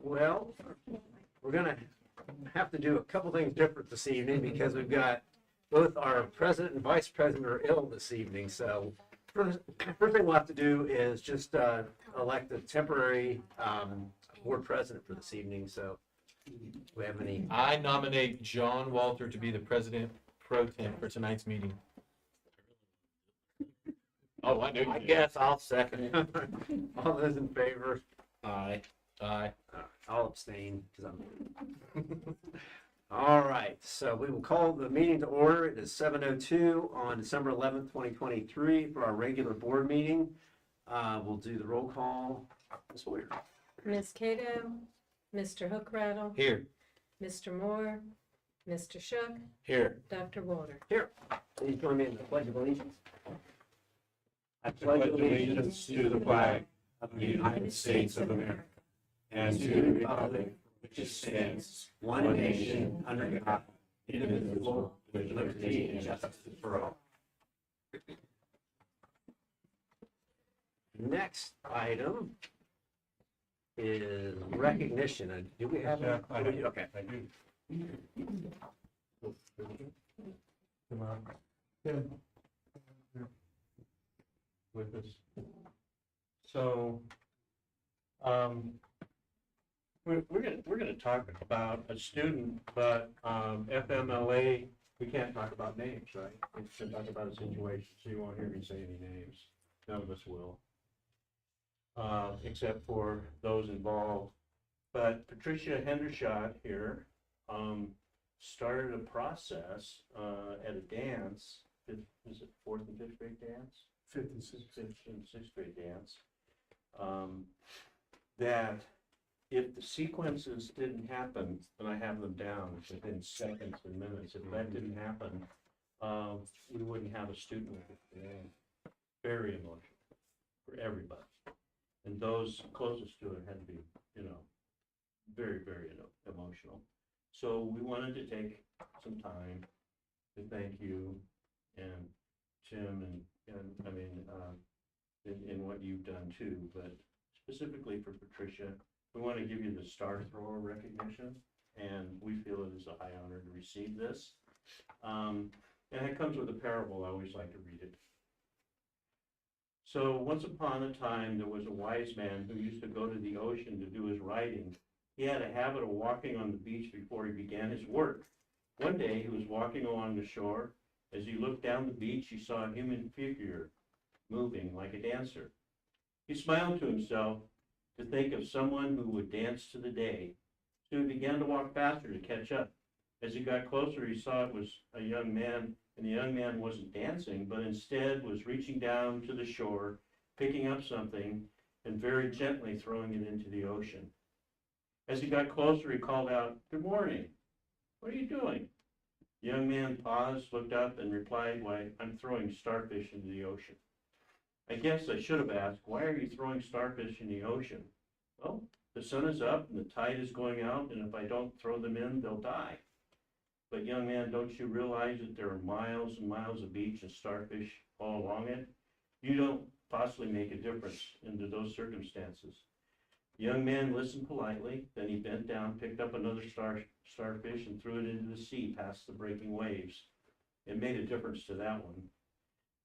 Well, we're going to have to do a couple things different this evening because we've got both our president and vice president are ill this evening. So first thing we'll have to do is just elect a temporary board president for this evening. So do we have any? I nominate John Walter to be the president pro tem for tonight's meeting. Oh, I know. I guess I'll second it. All those in favor? Aye. Aye. I'll abstain because I'm. All right, so we will call the meeting to order. It is 7:02 on December 11th, 2023 for our regular board meeting. We'll do the roll call. Ms. Boyer. Ms. Cato, Mr. Hookrattle, Here. Mr. Moore, Mr. Shook, Here. Dr. Walter. Here, please join me in the Pledge of Allegiance. I pledge allegiance to the flag of the United States of America and to the republic which stands one nation under God, indivisible, with liberty and justice for all. Next item is recognition. Do we have? Yeah, I do. Okay. I do. Come on. Tim. With us. So, we're gonna talk about a student, but FMLA, we can't talk about names, right? We should talk about a situation, so you won't hear me say any names. None of us will, except for those involved. But Patricia Hendershot here started a process at a dance. Is it 4th and 5th grade dance? 5th and 6th grade dance. That if the sequences didn't happen, and I have them down within seconds and minutes, if that didn't happen, we wouldn't have a student with it. Very emotional for everybody. And those closest to it had to be, very, very emotional. So we wanted to take some time to thank you and Tim and in what you've done too, but specifically for Patricia, we want to give you the Star Thrower recognition, and we feel it is a high honor to receive this. And it comes with a parable. I always like to read it. So once upon a time, there was a wise man who used to go to the ocean to do his writing. He had a habit of walking on the beach before he began his work. One day, he was walking along the shore. As he looked down the beach, he saw a human figure moving like a dancer. He smiled to himself to think of someone who would dance to the day. So he began to walk faster to catch up. As he got closer, he saw it was a young man, and the young man wasn't dancing, but instead was reaching down to the shore, picking up something, and very gently throwing it into the ocean. As he got closer, he called out, "Good morning. What are you doing?" The young man paused, looked up, and replied, "Why, I'm throwing starfish into the ocean." I guess I should have asked, "Why are you throwing starfish in the ocean?" "Well, the sun is up and the tide is going out, and if I don't throw them in, they'll die." "But young man, don't you realize that there are miles and miles of beach and starfish all along it? You don't possibly make a difference under those circumstances." The young man listened politely, then he bent down, picked up another starfish and threw it into the sea past the breaking waves. It made a difference to that one.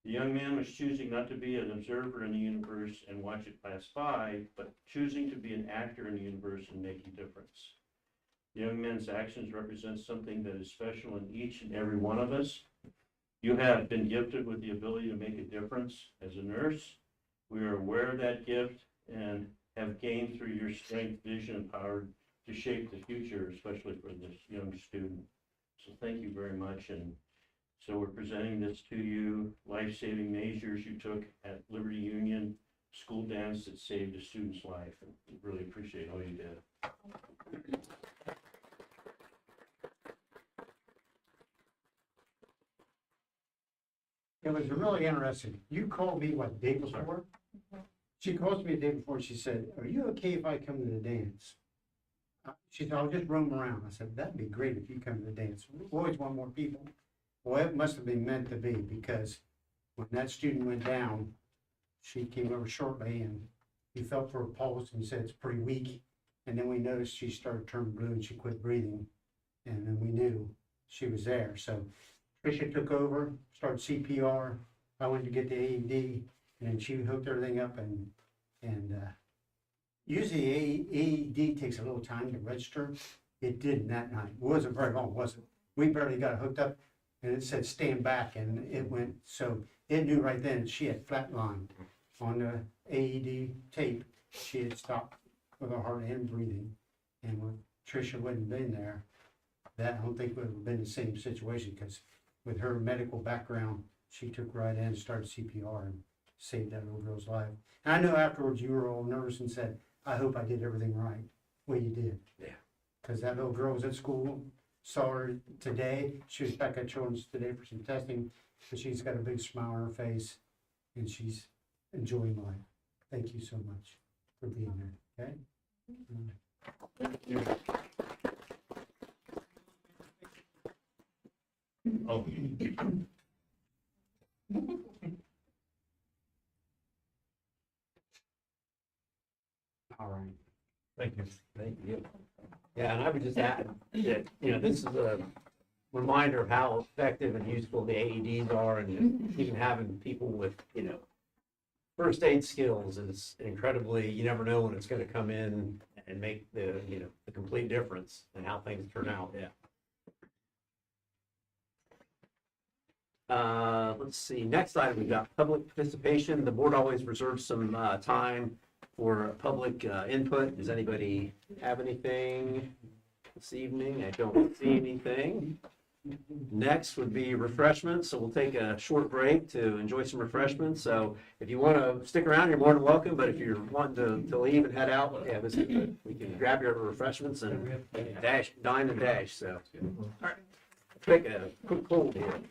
The young man was choosing not to be an observer in the universe and watch it pass by, but choosing to be an actor in the universe and make a difference. The young man's actions represent something that is special in each and every one of us. You have been gifted with the ability to make a difference as a nurse. We are aware of that gift and have gained through your strength, vision, and power to shape the future, especially for this young student. So thank you very much. And so we're presenting this to you, life-saving measures you took at Liberty Union school dance that saved a student's life. And we really appreciate all you did. It was really interesting. You called me, what, the day before? She calls me the day before. She said, "Are you okay if I come to the dance?" She said, "I'll just roam around." I said, "That'd be great if you come to the dance. We always want more people." Well, it must have been meant to be, because when that student went down, she came over shortly and you felt for her pulse and you said it's pretty weak. And then we noticed she started turning blue and she quit breathing. And then we knew she was there. So Tricia took over, started CPR. I went to get the AED, and then she hooked everything up. And usually AED takes a little time to register. It didn't that night. It wasn't very long, was it? We barely got hooked up, and it said stand back, and it went. So it knew right then she had flatlined on the AED tape. She had stopped with her heart and breathing, and when Tricia wouldn't have been there, that I don't think would have been the same situation, because with her medical background, she took right in and started CPR and saved that little girl's life. And I know afterwards you were all nervous and said, I hope I did everything right. Well, you did. Yeah. Because that little girl was at school, saw her today. She was back at Children's today for some testing, but she's got a big smile on her face, and she's enjoying life. Thank you so much for being there, okay? Oh, All right. Thank you. Thank you. Yeah, and I would just add that, this is a reminder of how effective and useful the AEDs are, and even having people with, first aid skills is incredibly, you never know when it's gonna come in and make the complete difference in how things turn out, yeah. Let's see, next item, we've got public participation. The board always reserves some time for public input. Does anybody have anything this evening? I don't see anything. Next would be refreshments, so we'll take a short break to enjoy some refreshments. So if you want to stick around, you're more than welcome, but if you're wanting to leave and head out, yeah, we can grab your refreshments and dine and dash, so. All right, take a quick hold here.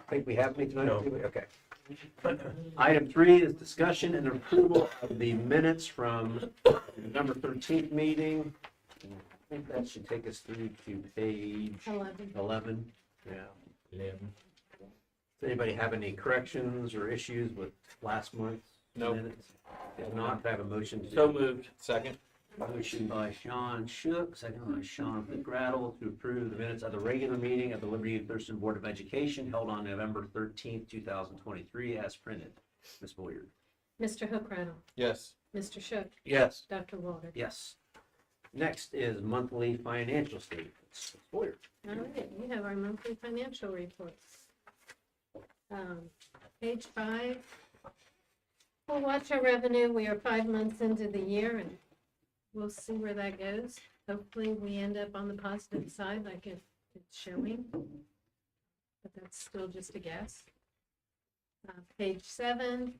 think we have any tonight? No. Do we? Okay. Item 3 is discussion and approval of the minutes from November 13th meeting. I think that should take us through to page 11. Yeah. Does anybody have any corrections or issues with last month's Nope. minutes? If not, I have a motion to. So moved. Second. Motion by Sean Shook, second by Sean McGrattle to approve the minutes of the regular meeting of the Union-Thurston Board of Education held on November 13th, 2023 as printed. Ms. Boyer? Mr. Hookrattle, Yes. Mr. Shook, Yes. Dr. Walter. Yes. Next is monthly financial statements. Ms. Boyer? All right, we have our monthly financial reports. Page 5. We'll watch our revenue. We are 5 months into the year and we'll see where that goes. Hopefully we end up on the positive side like it's showing. But that's still just a guess. Page 7.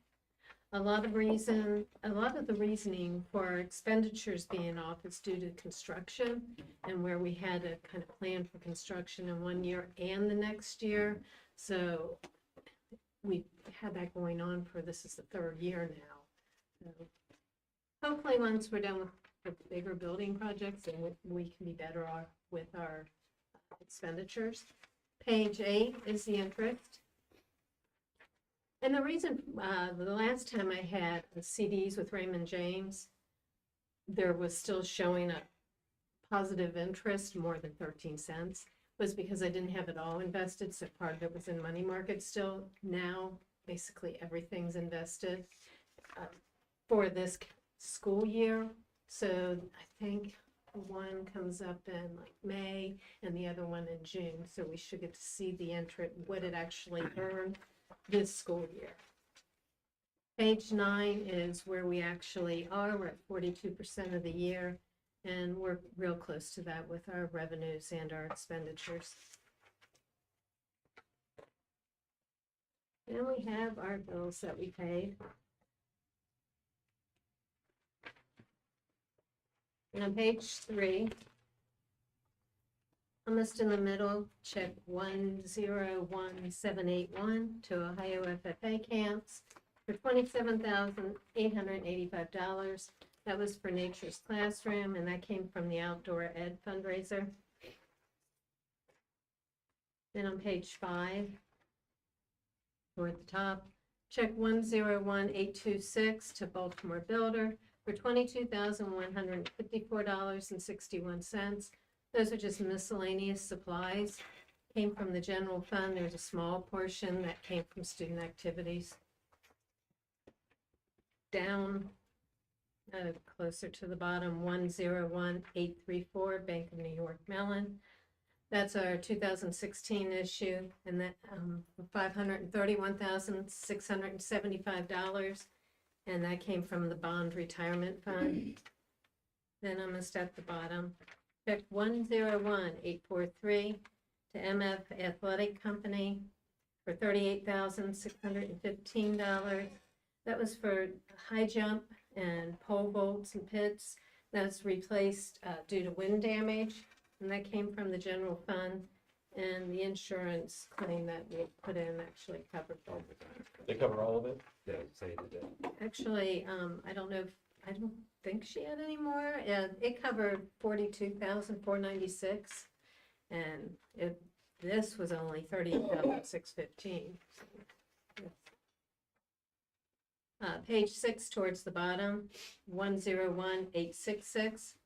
A lot of the reasoning for our expenditures being off is due to construction and where we had to kind of plan for construction in one year and the next year. So we had that going on for, this is the 3rd year now. So hopefully once we're done with the bigger building projects, then we can be better off with our expenditures. Page 8 is the interest. And the reason, the last time I had the CDs with Raymond James, there was still showing a positive interest, more than 13 cents, was because I didn't have it all invested, so part of it was in money market still. Now, basically everything's invested for this school year. So I think one comes up in like May and the other one in June. So we should get to see the interest, what it actually earned this school year. Page 9 is where we actually are. We're at 42% of the year, and we're real close to that with our revenues and our expenditures. And we have our bills that we paid. And on page 3, almost in the middle, check 101781 to Ohio FFA camps for $27,885. That was for Nature's Classroom, and that came from the Outdoor Ed fundraiser. Then on page 5, toward the top, check 101826 to Baltimore Builder for $22,154.61. Those are just miscellaneous supplies. Came from the general fund. There's a small portion that came from student activities. Down closer to the bottom, 101834, Bank of New York Mellon. That's our 2016 issue, and that $531,675, and that came from the bond retirement fund. Then almost at the bottom, check 101843 to MF Athletic Company for $38,615. That was for high jump and pole vaults and pits. That's replaced due to wind damage, and that came from the general fund. And the insurance claim that we put in actually covered both of them. They cover all of it? Yeah, say it did. Actually, I don't think she had any more. It covered $42,496, and this was only $38,615. Page 6 towards the bottom, 101866.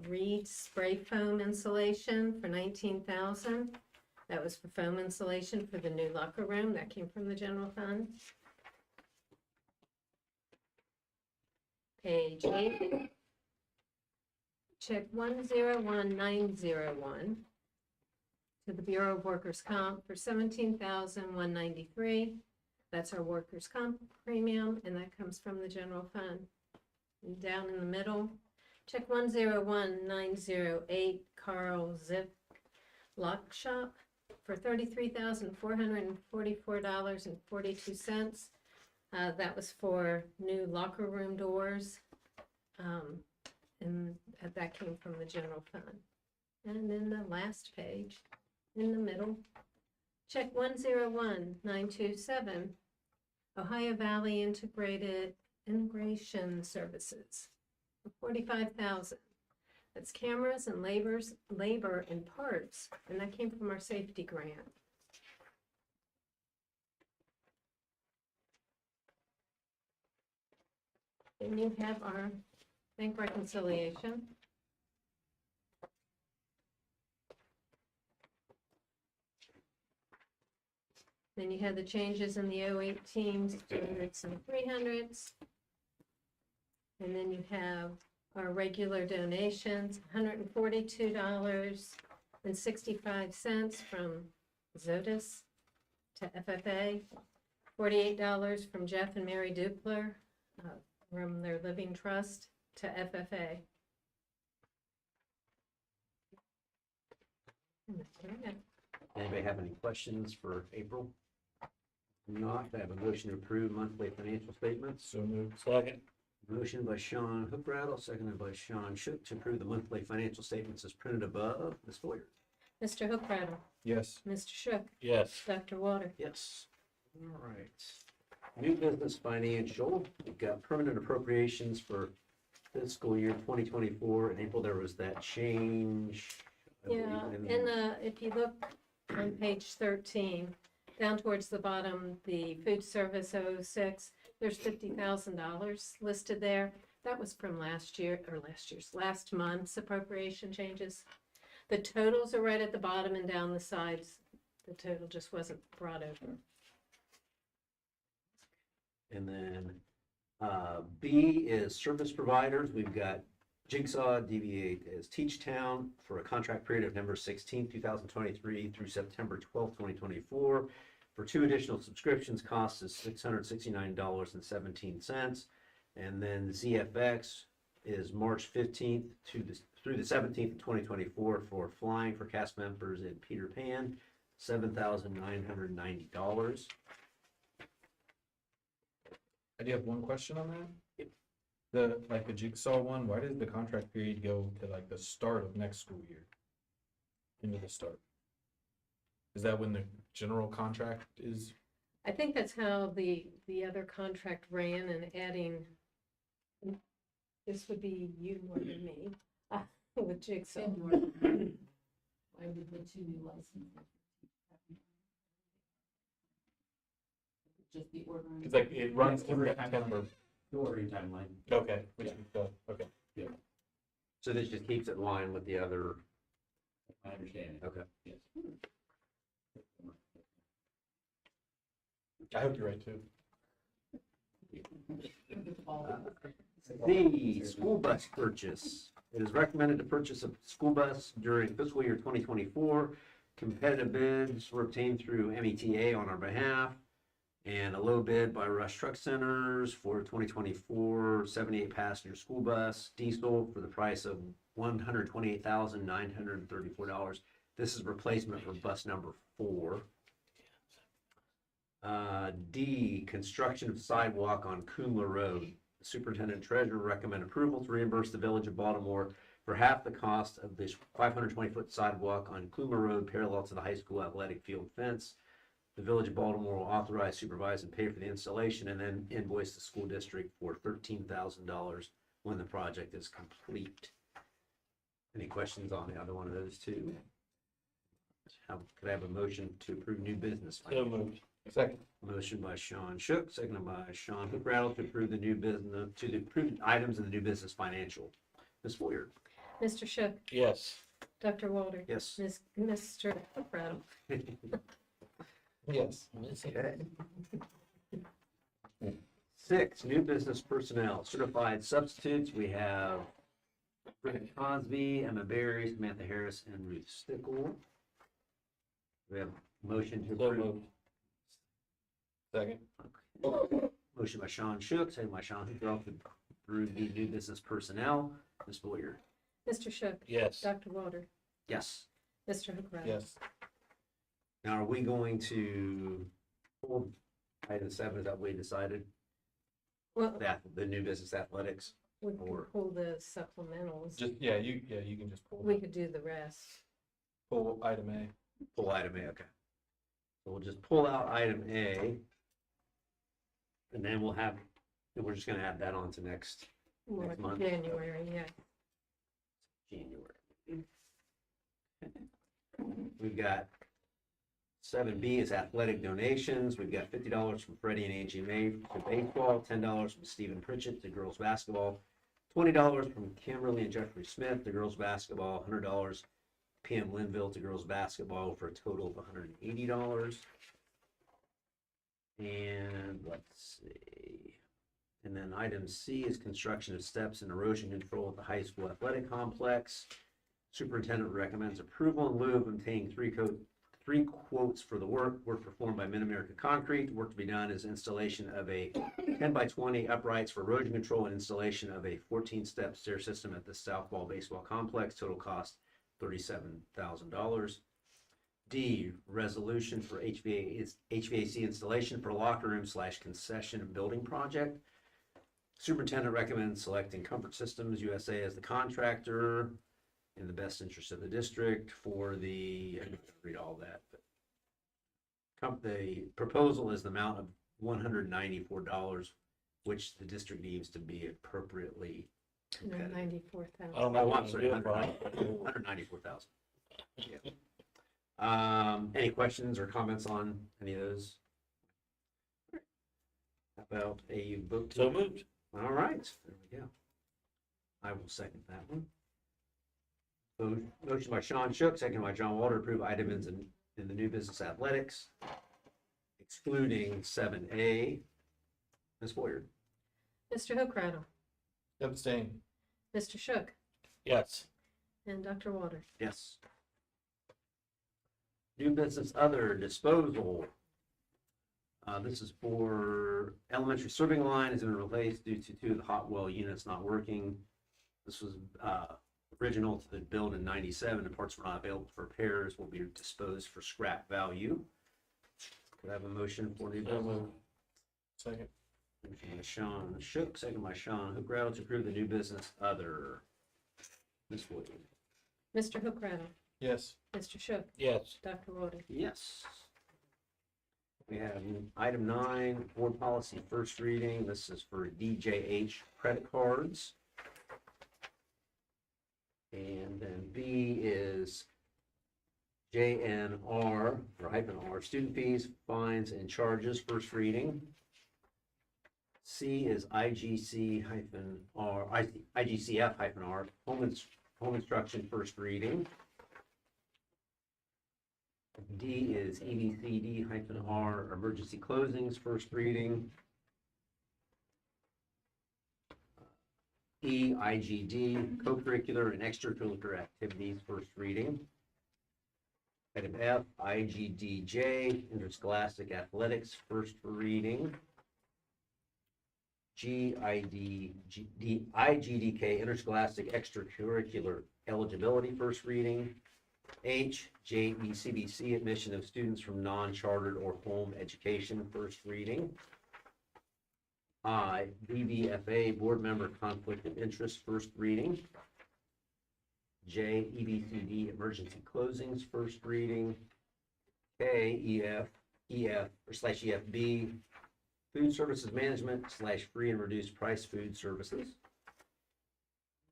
Reed spray foam insulation for $19,000. That was for foam insulation for the new locker room. That came from the general fund. Page 8. Check 101901 to the Bureau of Workers' Comp for $17,193. That's our workers' comp premium, and that comes from the general fund. And down in the middle, check 101908 Carl Zip Lock Shop for $33,444.42. That was for new locker room doors, and that came from the general fund. And then the last page, in the middle, Check 101927, Ohio Valley Integrated Integration Services, for 45,000. That's cameras and labor and parts, and that came from our safety grant. Then you have our bank reconciliation. Then you have the changes in the 08 teams, 200s and 300s. And then you have our regular donations, $142.65 from Zotis to FFA, $48 from Jeff and Mary Dupler from their Living Trust to FFA. And that's what I got. Anybody have any questions for April? If not, I have a motion to approve monthly financial statements. So moved. Second. Motion by Sean Hookrattle, seconded by Sean Shook to approve the monthly financial statements as printed above. Ms. Boyer? Mr. Hookrattle, Yes. Mr. Shook, Yes. Dr. Water. Yes. All right. New business financial, we've got permanent appropriations for fiscal year 2024. In April, there was that change. I believe, Yeah, in- and if you look on page 13, down towards the bottom, the food service 006, there's $50,000 listed there. That was from last month's appropriation changes. The totals are right at the bottom and down the sides. The total just wasn't brought over. And then B is service providers. We've got Jigsaw, DBA is Teach Town for a contract period of November 16th, 2023 through September 12th, 2024. For 2 additional subscriptions, cost is $669.17. And then ZFX is March 15th through the 17th of 2024 for flying for cast members in Peter Pan, $7,990. I do have one question on that. Yep. The Jigsaw one, why does the contract period go to like the start of next school year? Into the start? Is that when the general contract is? I think that's how the other contract ran, and adding, this would be you more than me, with Jigsaw. Why would the 2 new licenses? Just the ordering? It's like it runs through September. The ordering timeline. Okay. Which is okay. So this just keeps it in line with the other. I understand. Okay. Yes. I hope you're right too. The school bus purchase. It is recommended to purchase a school bus during fiscal year 2024. Competitive bids were obtained through META on our behalf. And a low bid by Rush Truck Centers for 2024 78 passenger school bus diesel for the price of $128,934. This is replacement for bus number 4. D, construction of sidewalk on Kumla Road. The superintendent treasurer recommend approval to reimburse the village of Baltimore for half the cost of this 520-foot sidewalk on Kumla Road parallel to the high school athletic field fence. The village of Baltimore will authorize, supervise, and pay for the installation and then invoice the school district for $13,000 when the project is complete. Any questions on the other one of those two? Could I have a motion to approve new business? So moved. Second. Motion by Sean Shook, seconded by Sean Hookrattle to approve the new business, to the approved items in the new business financial. Ms. Boyer? Mr. Shook, Yes. Dr. Walter. Yes. Mr. Hookrattle. Yes. Okay. 6, new business personnel, certified substitutes. We have Rick Cosby, Emma Berry, Samantha Harris, and Ruth Stickle. We have a motion to So approve. moved. Second. Motion by Sean Shook, second by Sean Hookrattle to approve the new business personnel. Ms. Boyer? Mr. Shook, Yes. Dr. Walter. Yes. Mr. Hookrattle. Yes. Now, are we going to hold item 7, is that what we decided? Well, That, the new business athletics? we can pull the supplementals. Just you can just pull We could do the rest. item A. Full item A, okay. So we'll just pull out item A. And then we're just gonna add that on to next More month. January, yeah. January. We've got 7B is athletic donations. We've got $50 from Freddie and Angie May for baseball, $10 from Stephen Pritchett to girls basketball, $20 from Kimberly and Jeffrey Smith to girls basketball, $100 PM Linville to girls basketball for a total of $180. And let's see. And then item C is construction of steps and erosion control at the high school athletic complex. Superintendent recommends approval in lieu of obtaining three quotes for the work performed by Mid-America Concrete. Work to be done is installation of a 10 by 20 uprights for erosion control and installation of a 14-step stair system at the Southball Baseball Complex. Total cost $37,000. D, resolution for HVAC installation for locker room / concession building project. Superintendent recommends selecting Comfort Systems USA as the contractor in the best interest of the district for the, I don't read all that, but the proposal is the amount of $194, which the district deems to be appropriately competitive. 94,000. I don't know Oh, what I'm to sorry, do it, Brian. 194,000. Yeah. Any questions or comments on any of those? How about a vote? So moved. All right, there we go. I will second that one. Motion by Sean Shook, second by John Walter, approve items in the new business athletics, excluding 7A. Ms. Boyer? Mr. Hookrattle, Abstain. Mr. Shook, Yes. and Dr. Walter. Yes. New business other disposal. This is for elementary serving line has been replaced due to 2 of the hot well units not working. This was original to the build in 97 and parts were not available for repairs, will be disposed for scrap value. Could I have a motion for new So business? moved. Second. Motion by Sean Shook, second by Sean Hookrattle to approve the new business other. Ms. Wood? Mr. Hookrattle, Yes. Mr. Shook, Yes. Dr. Walter. Yes. We have item 9, board policy first reading. This is for DJH credit cards. And then B is JNR, or hyphen R, student fees, fines, and charges, first reading. C is IGC hyphen R, IGCF hyphen R, home instruction, first reading. D is EBCD hyphen R, emergency closings, first reading. E, IGD, co-curricular and extracurricular activities, first reading. Item F, IGDJ, interscholastic athletics, first reading. G, IGDK, interscholastic extracurricular eligibility, first reading. H, JECBC, admission of students from non-chartered or home education, first reading. I, BBFA, board member conflict of interest, first reading. J, EBCD, emergency closings, first reading. K, EFB, food services management / free and reduced price food services.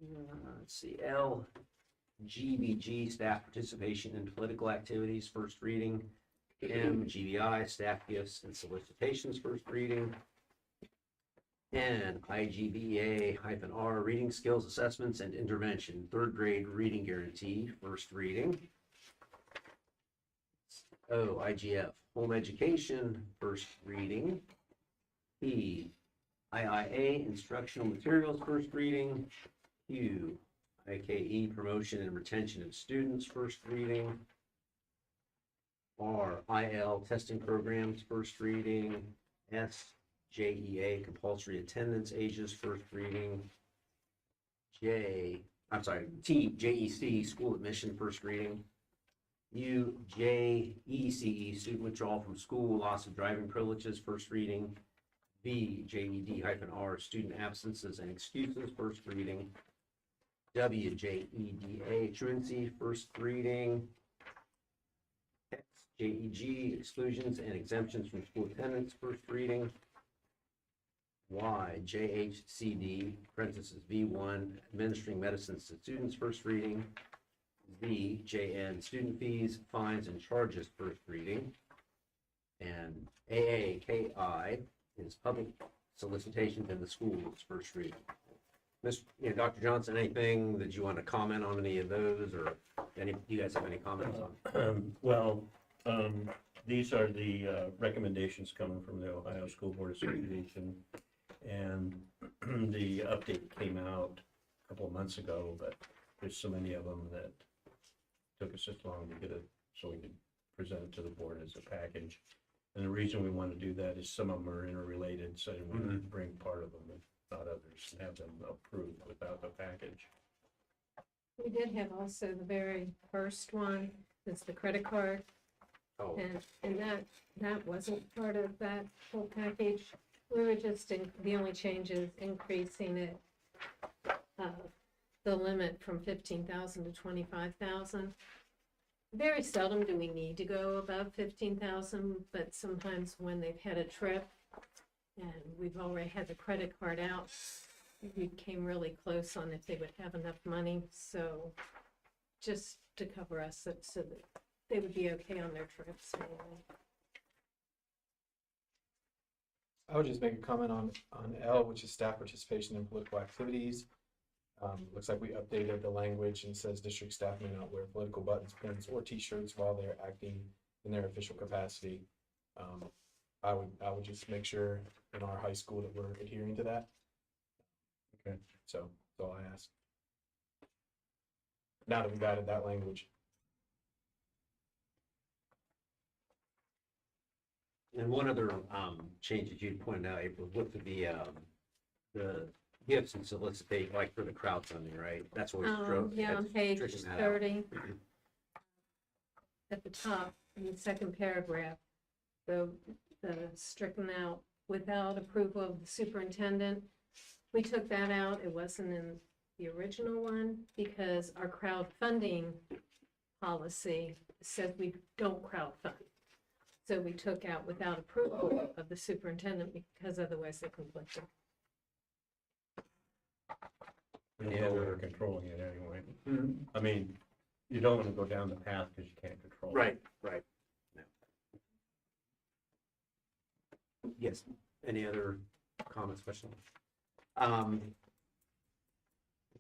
Let's see, L, GBG, staff participation in political activities, first reading. M, GBI, staff gifts and solicitations, first reading. N, IGBA hyphen R, reading skills assessments and intervention, third grade reading guarantee, first reading. O, IGF, home education, first reading. P, IIA, instructional materials, first reading. Q, IKE, promotion and retention of students, first reading. R, IL, testing programs, first reading. S, JEA, compulsory attendance ages, first reading. T, JEC, school admission, first reading. U, JECE, student withdrawal from school, loss of driving privileges, first reading. V, JED hyphen R, student absences and excuses, first reading. W, JEDA, truancy, first reading. X, JEG, exclusions and exemptions from school attendance, first reading. Y, JHCD, parentheses V1, administering medicines to students, first reading. Z, JN, student fees, fines, and charges, first reading. And AAKI is public solicitations in the schools, first reading. Dr. Johnson, anything that you want to comment on any of those, or you guys have any comments on? These are the recommendations coming from the Ohio School Board Association. And the update came out a couple of months ago, but there's so many of them that took us just long to get it, so we could present it to the board as a package. And the reason we want to do that is some of them are interrelated, so we want to bring part of them and not others, and have them approved without the package. We did have also the very first one, that's the credit card, Oh, and that wasn't part of that whole package. We were just, the only change is increasing it, the limit from 15,000 to 25,000. Very seldom do we need to go above 15,000, but sometimes when they've had a trip and we've already had the credit card out, we came really close on if they would have enough money, so just to cover us, so that they would be okay on their trips. I would just make a comment on L, which is staff participation in political activities. Looks like we updated the language and says district staff may not wear political buttons, pins, or T-shirts while they're acting in their official capacity. I would just make sure in our high school that we're adhering to that. Okay. So that's all I ask. Now that we've added that language. and one other change that you pointed out, April, looked at the gifts and solicitate, like for the crowdfunding, right? That's what we Yeah, on page stricken that out. 30, at the top, in the second paragraph, the stricken out without approval of the superintendent. We took that out. It wasn't in the original one because our crowdfunding policy says we don't crowdfund. So we took out without approval of the superintendent because otherwise they're conflicting. Yeah, we're controlling it anyway. I mean, you don't want to go down the path because you can't control it. Right. No. Yes, any other comments, questions? Let's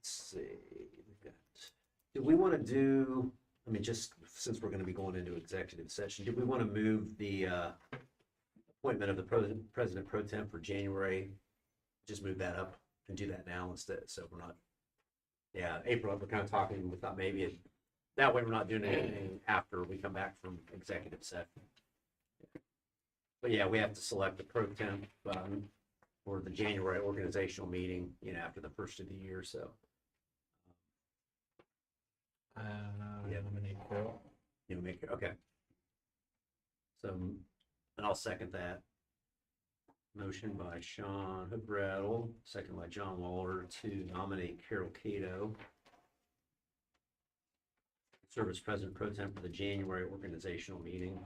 see, we've got, do we want to do, I mean, just since we're going to be going into executive session, do we want to move the appointment of the president pro tem for January? Just move that up and do that now instead, so we're not, April, we're kind of talking, we thought maybe that way we're not doing anything after we come back from executive session. But yeah, we have to select the pro temp for the January organizational meeting, after the first of the year, so. Nominate Carol. You make it, okay. So, and I'll second that. Motion by Sean Hookrattle, second by John Waller to nominate Carol Cato, serve as president pro tem for the January organizational meeting.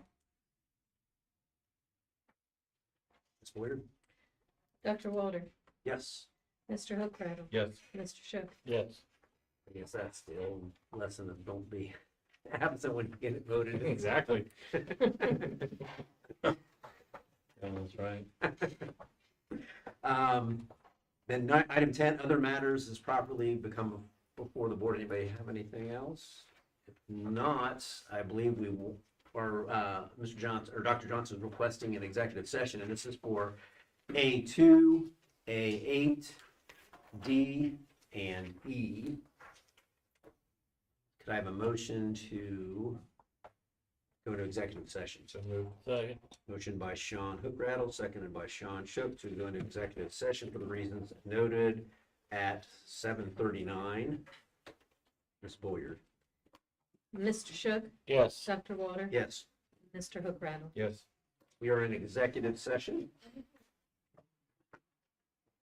Ms. Boyer? Dr. Walter, Yes. Mr. Hookrattle, Yes. Mr. Shook. Yes. I guess that's the old lesson of don't be absent when you get it voted in. Exactly. That's right. Then item 10, other matters is properly become before the board. Anybody have anything else? If not, I believe we will, or Mr. Johnson, or Dr. Johnson is requesting an executive session, and this is for A2, A8, D, and E. Could I have a motion to go into executive session? So moved. Second. Motion by Sean Hookrattle, seconded by Sean Shook to go into executive session for the reasons noted at 7:39. Ms. Boyer? Mr. Shook, Yes. Dr. Walter, Yes, Mr. Hookrattle. Yes. we are in executive session.